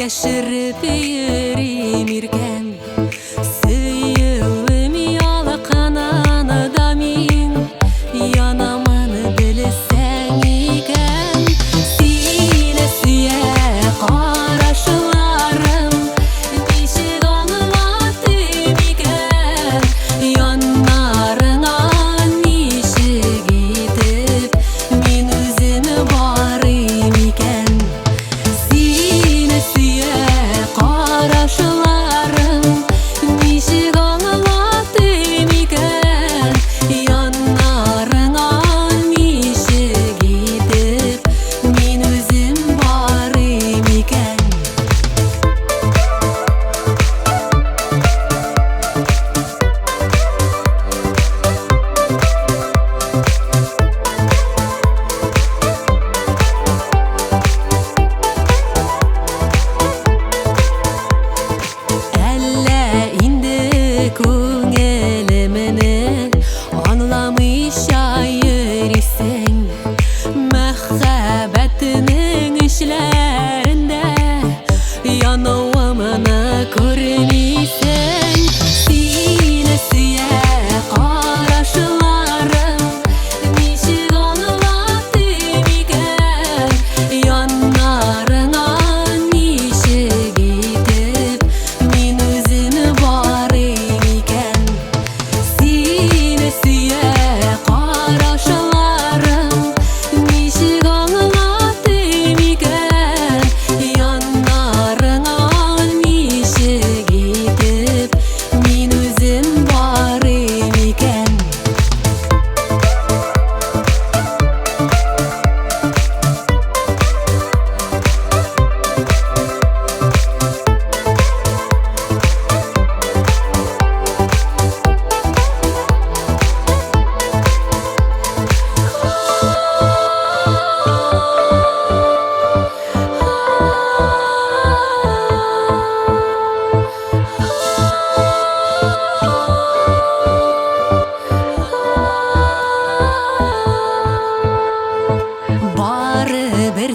Яшіріп ерем еркен сүйеуім ялқананы да мен янамын білсең екен сені сүйе қарашыларым нешік аңлатым екен янарыңа нешік етіп мен өзім барым екен қарашыларым нешік аңлатым екен янарыңа нешік етіп мен өзім барым екен көңілімнің аңламыйша йөрисең мәхәббәтінің эшләрендә януымны күрмисең сені сөя қарашыларым нешік аңлатым екен янарыңа нешік етіп мен өзім барым екен сені сүйе қарашыларым нешік аңлатым екен янарыңа нешік етіп мен өзім барым екен бары бір